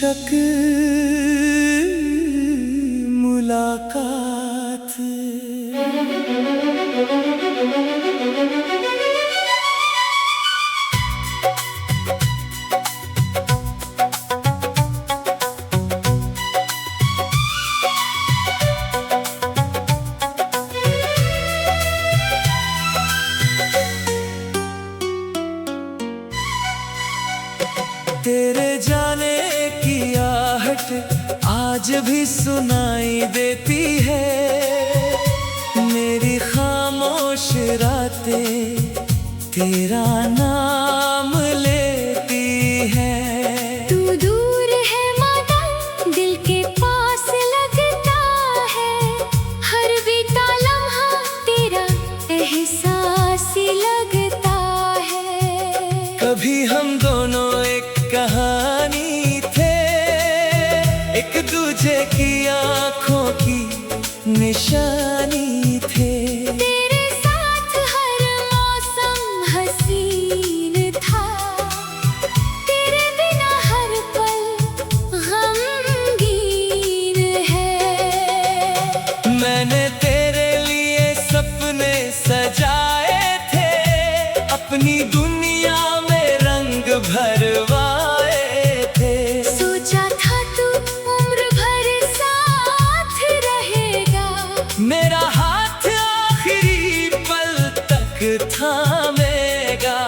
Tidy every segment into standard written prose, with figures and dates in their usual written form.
बेशक मुलाकात तेरे जाने की आहट आज भी सुनाई देती है। मेरी खामोश रातें तेरा नाम लेती है। तू दूर है मगर दिल के पास लगता है। हर बीता लम्हा तेरा एहसास लगता है। कभी हम दोनों एक कहानी थे, एक दूजे की आंखों की निशानी थे। तेरे साथ हर मौसम हसीन था। तेरे बिना हर पल गमगीन है। मैंने तेरे लिए सपने सजाए थे, अपनी दुनिया में रंग भरवाए थे। सोचा था तू उम्र भर साथ रहेगा। मेरा हाथ आखिरी पल तक थामेगा।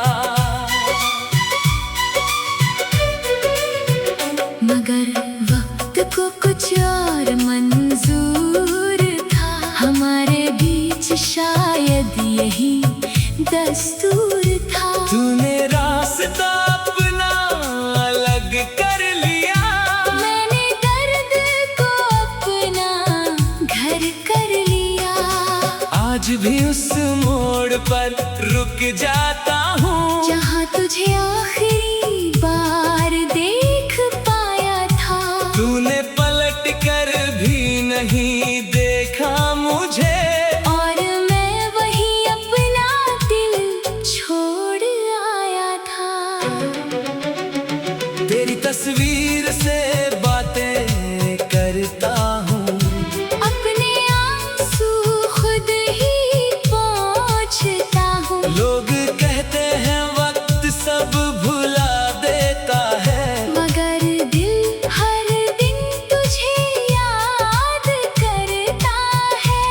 मगर वक्त को कुछ और मंजूर था। हमारे बीच शायद यही दस्तूर था। तूने रास्ता अपना अलग कर लिया, मैंने दर्द को अपना घर कर लिया। आज भी उस मोड़ पर रुक जाता हूँ जहाँ तुझे आखिरी बार देख पाया था। तूने पलट कर भी नहीं देखा मुझे, और मैं वही अपना दिल छोड़ आया था। तेरी तस्वीर से बातें करता हूँ, अपने आंसू खुद ही पोंछता हूँ। लोग कहते हैं वक्त सब भुला देता है, मगर दिल हर दिन तुझे याद करता है।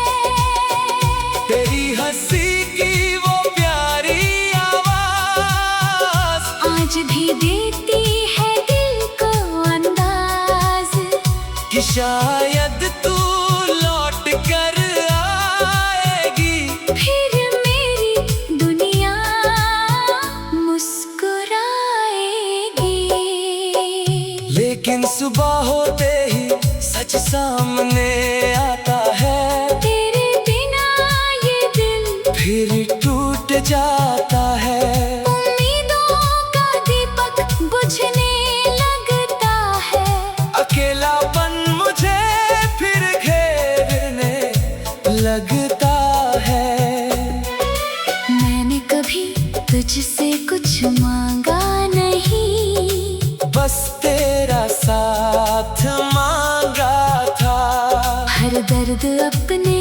तेरी हंसी की वो प्यारी आवाज आज भी देती है दिल को अंदाज कि शायद तू लौट कर आएगी। फिर मेरी दुनिया मुस्कुराएगी। लेकिन सुबह होते ही सच सामने आता है, तेरे बिना ये दिल फिर टूट जाता है। उम्मीदों का दीपक बुझने लगता है। अकेलापन मुझे फिर घेरने लगता है। मैंने कभी तुझसे कुछ मांगा नहीं, बस तेरा साथ मांगा था। हर दर्द अपने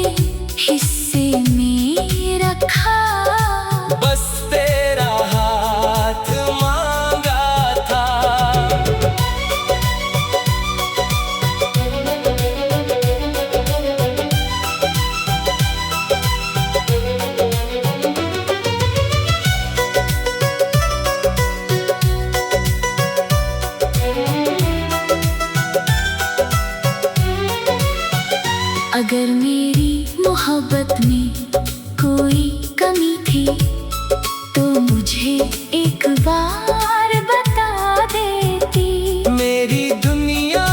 हिस्से में रखा। बस तेरा हाथ मांगा था। अगर मेरी मोहब्बत में कोई कमी थी तो मुझे एक बार बता देती। मेरी दुनिया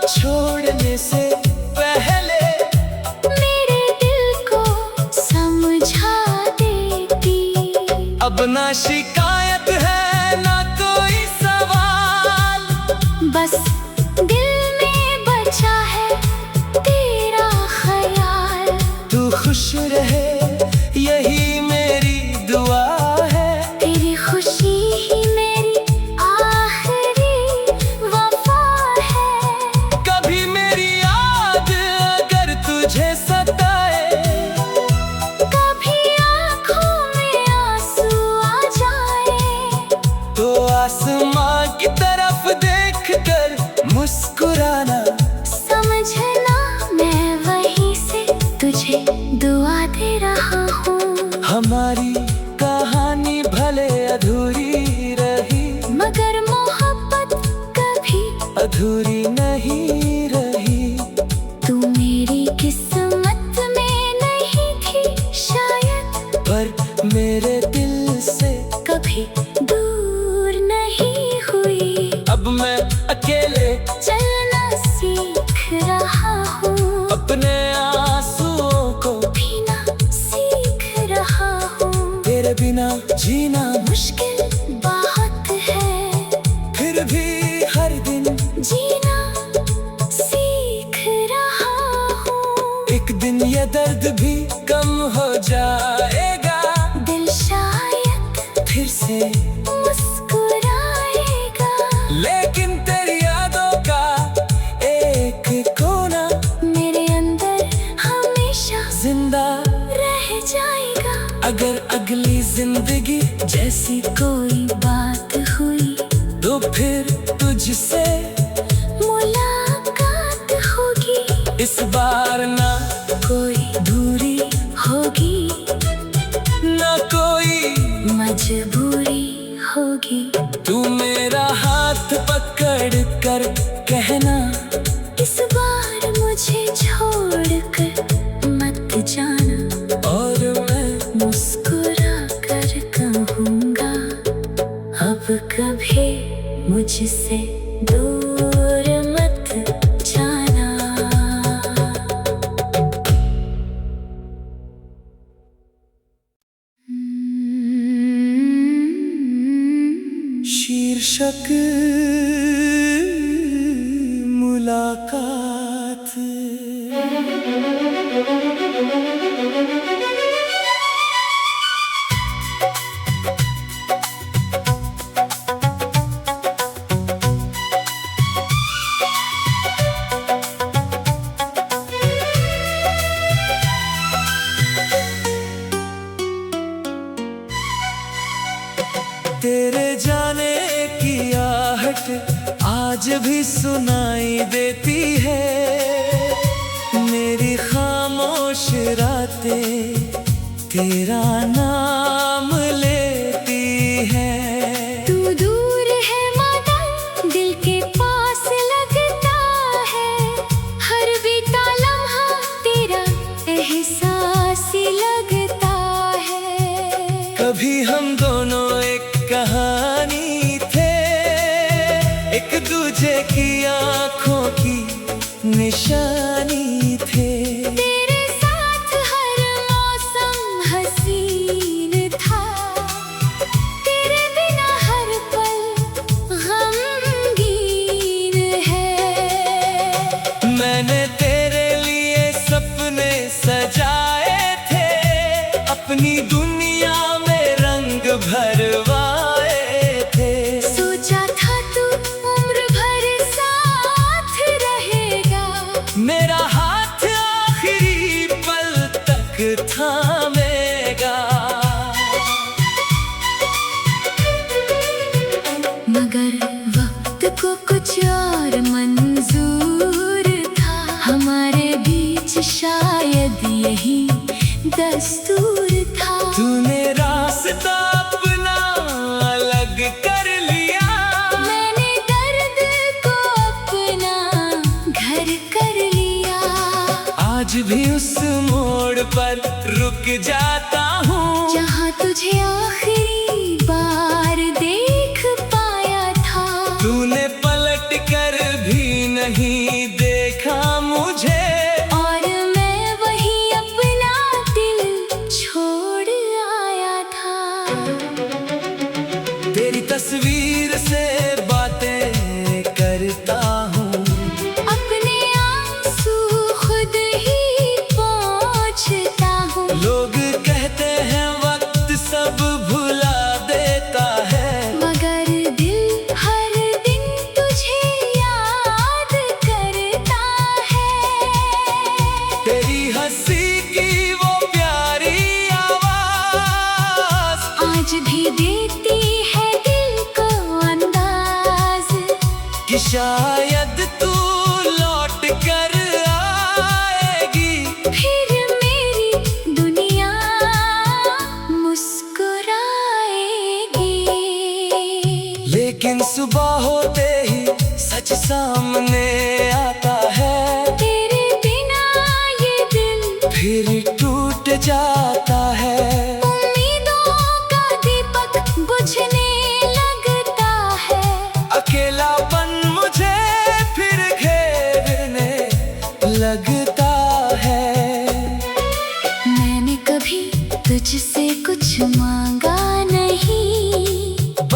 छोड़ने से पहले मेरे दिल को समझा देती। अब ना शिकायत है ना कोई सवाल, बस दिल में बचा है तेरा ख्याल। तू खुश रहे यही मेरी दुआ है। तेरी खुशी ही मेरी आखिरी वफा है। अधूरी नहीं रही। तू मेरी किस्मत में नहीं थी शायद, पर मेरे दिल से कभी दूर नहीं हुई। अब मैं अकेले चलना सीख रहा हूँ, अपने आंसुओं को पीना सीख रहा हूँ। तेरे बिना जीना मुश्किल बहुत है, फिर भी हर दिन जीना सीख रहा हूँ। एक दिन ये दर्द भी कम हो जाएगा, दिल शायद फिर से मुस्कुराएगा। लेकिन तेरी यादों का एक कोना मेरे अंदर हमेशा जिंदा रह जाएगा। अगर अगली जिंदगी जैसी कोई बात हुई तो फिर तुझसे मुलाकात होगी। इस बार ना कोई दूरी होगी, ना कोई मजबूरी होगी। तू मेरा हाथ पकड़ कर कहना, इस बार मुझे छोड़कर मत जाना। और मैं मुस्कुरा कर कहूँगा, अब कभी मुझसे दूर मत जाना। शीर्षक मुलाकात। तेरे जाने की आहट आज भी सुनाई देती है, मेरी खामोश रातें तेरा नाम लेती है। तू दूर है मगर दिल के पास लगता है, हर बीता लम्हा तेरा एहसास लगता है। कभी हम दोनों एक कहानी थे, एक दूजे की आंखों की निशानी थे। तेरे साथ हर मौसम हसीन था, तेरे बिना हर पल गमगीन है। मैंने तेरे लिए सपने सजाए थे, अपनी दुनिया में रंग भरवाए थे। सोचा था तू उम्र भर साथ रहेगा, मेरा हाथ आखिरी पल तक थामेगा। मगर वक्त को कुछ और मंजूर था, हमारे बीच शायद यही दस्तूर था। तूने रास्ता अपना अलग कर लिया, मैंने दर्द को अपना घर कर लिया। आज भी उस मोड़ पर रुक जाता हूँ, जहाँ तुझे आखिरी बार देख पाया था। तूने पलट कर भी नहीं देखा मुझे, और मैं वही अपना दिल छोड़ आया था। तेरी तस्वीर से बातें करता हूँ, अपने आंसू खुद ही पोंछता हूँ। लोग कहते हैं वक्त सब भुला देता है, मगर दिल हर दिन तुझे याद करता है। तेरी हंसी की वो प्यारी आवाज आज भी देती है दिल को अंदाज, कि शायद तू लौट कर आएगी। फिर मेरी दुनिया मुस्कुराएगी। लेकिन सुबह होते ही सच सामने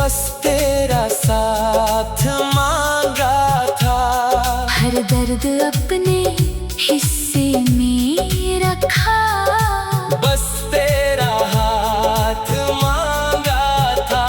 बस तेरा साथ मांगा था। हर दर्द अपने हिस्से में रखा, बस तेरा हाथ मांगा था।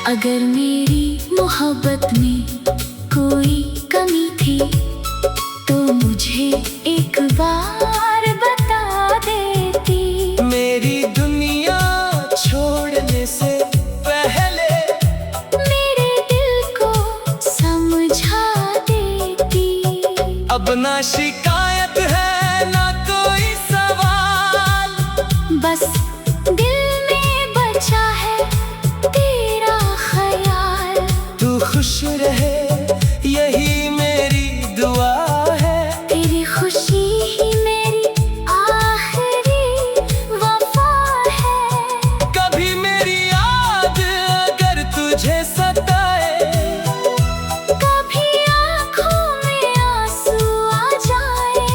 अगर मेरी मोहब्बत में कोई कमी थी तो मुझे एक बार बता देती। मेरी दुनिया छोड़ने से पहले मेरे दिल को समझा देती। अब ना शिकायत है ना कोई सवाल, बस दिल में बचा है तेरा ख्याल। तू खुश रहे यही मेरी दुआ है। तेरी खुशी ही मेरी आखिरी वफा है। कभी मेरी याद अगर तुझे सताए, कभी आँखों में आंसू आ जाए,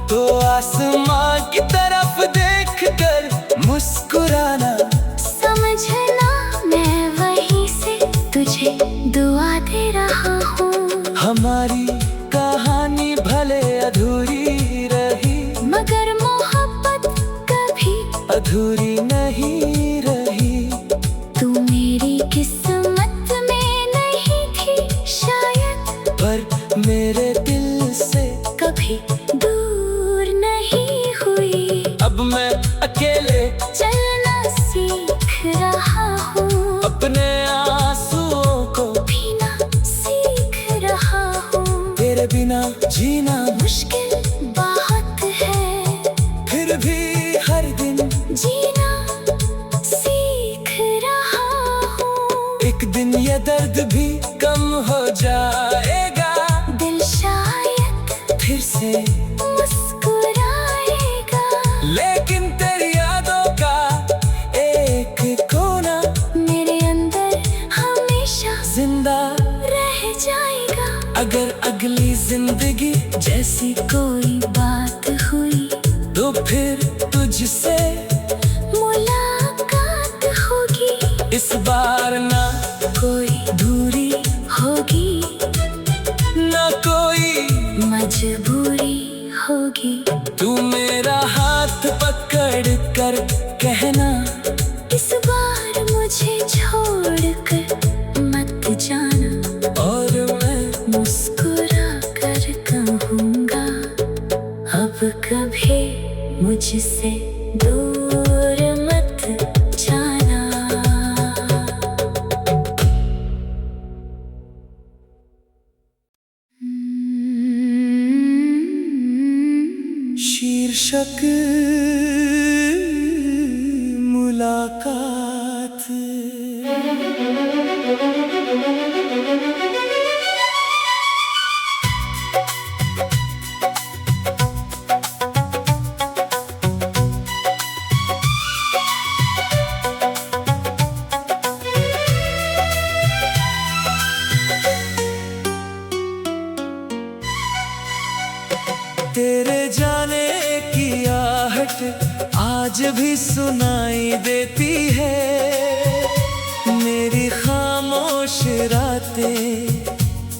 तो आसमां की तरफ देख कर मुस्कुराना। समझना मैं वहीं से तुझे दुआ दे रहा हूँ। हमारी कहानी भले अधूरी रही, मगर मोहब्बत कभी अधूरी नहीं रही। तू मेरी किस्मत में नहीं थी शायद, पर मेरे दिल से कभी दूर नहीं हुई। अब मैं अकेले चलना सीख रहा हूँ, अपने आंसुओं को पीना सीख रहा हूँ। तेरे बिना जीना मुश्किल बहुत है, फिर भी हर दिन जीना सीख रहा हूँ। एक दिन ये दर्द भी कम हो जाएगा, दिल शायद फिर से मुस्कुराएगा। लेकिन तेरी यादों का एक कोना मेरे अंदर हमेशा जिंदा। रह जाएगा। अगर अगली जिंदगी जैसी कोई बात हुई तो फिर तुझसे मुलाकात होगी। इस बार ना कोई दूरी होगी, ना कोई मजबूरी होगी। तू मेरा हाथ पकड़ कर कहना, इस बार मुझे छोड़ कर मत जाना। और मैं मुस्कुरा कर कहूँगा अब कभी मुझसे दूर मत जाना। शीर्षक मुलाकात। तेरे जाने की आहट आज भी सुनाई देती है। मेरी खामोश रातें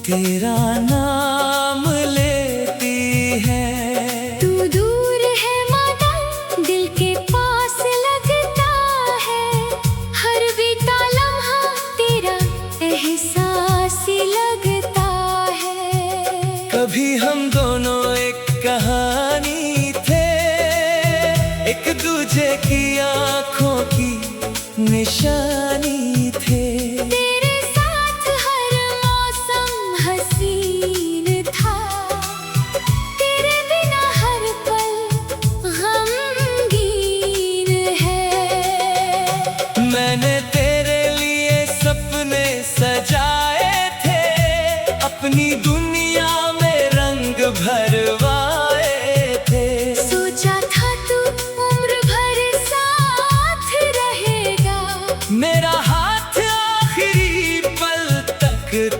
तेरा नाम लेती हैं। तू दूर है मगर दिल के पास लगता है। हर बीता लम्हा तेरा एहसास लगता है। कभी हम दोनों एक कहानी थे, एक दूजे की आंखों की निशानी थे। तेरे साथ हर मौसम हसीन था। तेरे बिना हर पल गमगीन है। मैंने तेरे लिए सपने सजाए थे, अपनी दुनिया में रंग भरवाए थे। सोचा था तू उम्र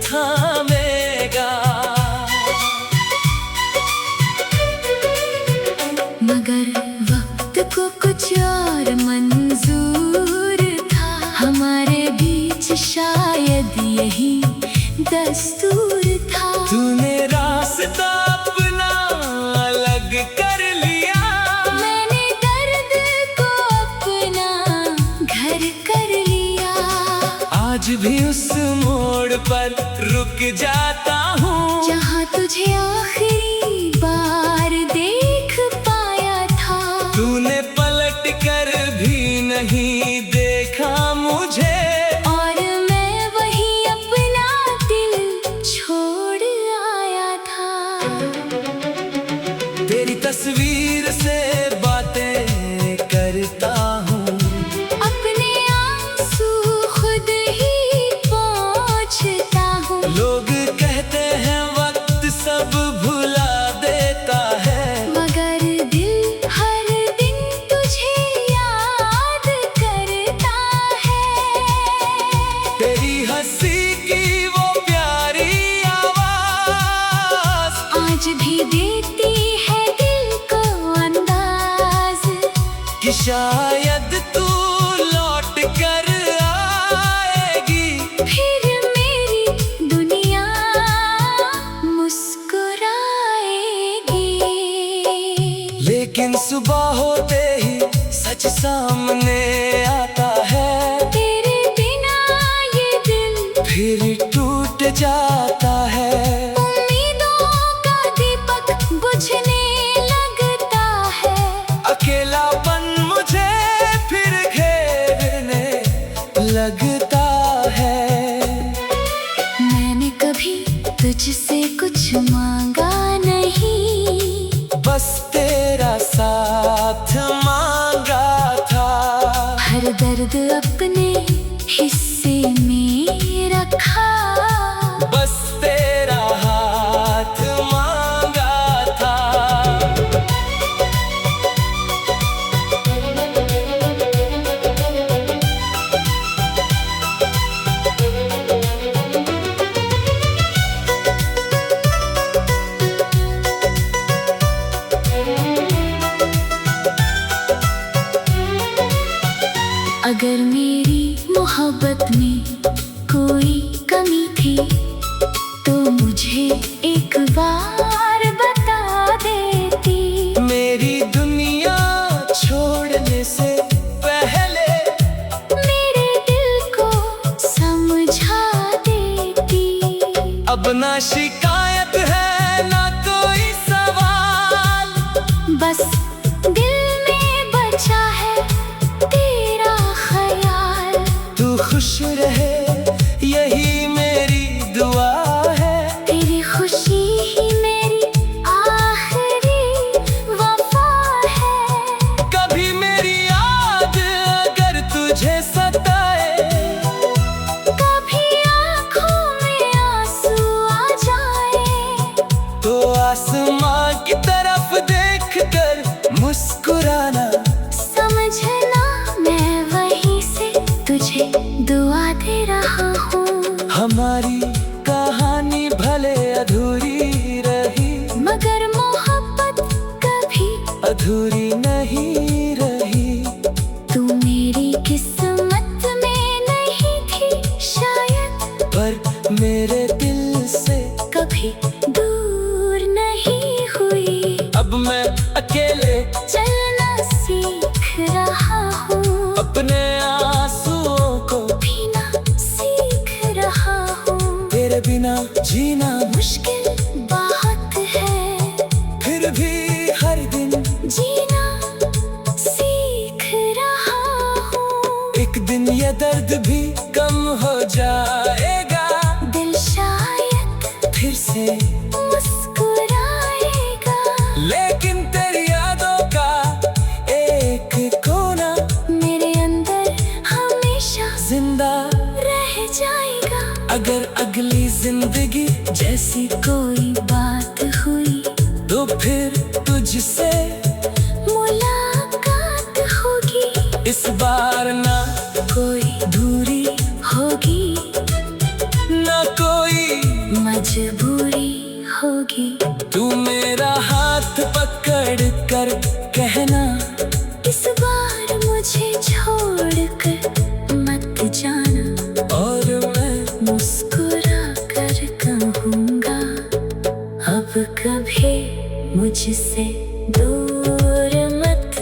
थामेगा। मगर वक्त को कुछ और मंजूर था, हमारे बीच शायद यही दस्तूर था। तूने रास्ता अपना अलग कर लिया, मैंने दर्द को अपना घर कर लिया। आज भी उस मोड़ पर रुक जाता हूँ जहाँ तुझे आखिरी बार देख पाया था। तूने पलट कर भी नहीं देखा मुझे, और मैं वही अपना दिल छोड़ आया था। तेरी तस्वीर से बातें करता हूँ, अपने आंसू खुद ही पोंछता हूँ। लोग कहते हैं वक्त सब भुला देता है, मगर दिल हर दिन तुझे याद करता है। तेरी हंसी की वो प्यारी आवाज आज भी देती है दिल को अंदाज कि शायद तू लौट कर आएगी। फिर मेरी दुनिया मुस्कुराएगी। लेकिन सुबह होते ही सच सामने आता है, तेरे बिना ये दिल फिर टूट जाता है। उम्मीदों का दीपक बुझने लगता है। अकेलापन मुझे फिर घेरने लगता है। मैंने कभी तुझसे कुछ मांगा नहीं, बस तेरा साथ मांगा था। हर दर्द अपने हिस्से में रखा। बस तेरा हाथ मांगा था। अगर मेरी मोहब्बत में कोई कमी थी तो मुझे एक बार बता देती। मेरी दुनिया छोड़ने से पहले मेरे दिल को समझा देती। अब ना शिकायत है ना कोई सवाल, बस दिल में बचा है तेरा ख्याल। तू खुश रहे यही मेरी दुआ है। तेरी खुशी ही मेरी आखिरी वफा है। कभी मेरी याद अगर तुझे सताए, कभी आँखों में आंसू आ जाए, तो आसमां की तरफ देखकर मुस्कुराना। समझना मैं वहीं से तुझे दुआ दे रहा हूँ। हमारी कहानी भले अधूरी रही, मगर मोहब्बत कभी अधूरी नहीं रही। तू मेरी किस्मत में नहीं थी शायद, पर मेरे दिल से कभी दूर नहीं हुई। अब मैं अकेले चलना सीख रहा हूँ, अपने आंसुओं को पीना सीख रहा हूँ। तेरे बिना जीना मुश्किल बात है, फिर भी हर दिन जीना सीख रहा हूँ। एक दिन ये दर्द भी कम हो जाएगा, दिल शायद फिर से मुस्कुराएगा। लेकिन तेरी यादों का एक कोना मेरे अंदर हमेशा जिंदा रह जाएगा। अगर अगली जिंदगी जैसी कोई बात हुई तो फिर तुझसे मुलाकात होगी। इस बार ना कोई दूरी होगी, ना कोई कभी। तू मेरा हाथ पकड़ कर कहना, इस बार मुझे छोड़कर मत जाना। और मैं मुस्कुरा कर कहूँगा, अब कभी मुझसे दूर मत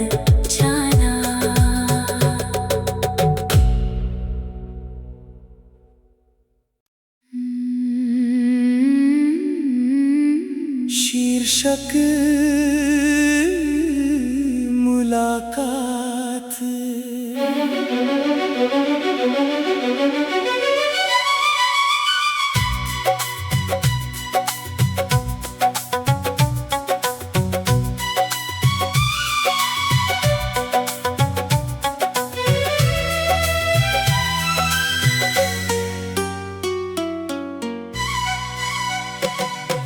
जाना। शीर्षक मुलाकात।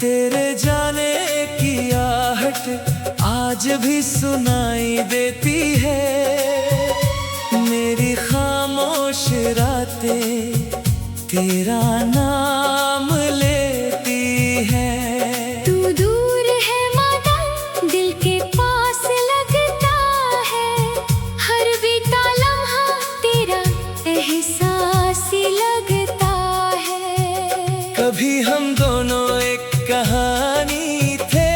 तेरे जाने की आहट आज भी सुनाई देती है। मेरी खामोश रातें तेरा नाम लेती है। तू दूर है मगर दिल के पास लगता है। हर बीता लम्हा तेरा एहसास ही लगता है। कभी हम दोनों एक कहानी थे,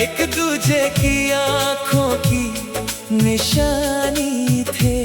एक दूजे की आंखों की निशानी थे।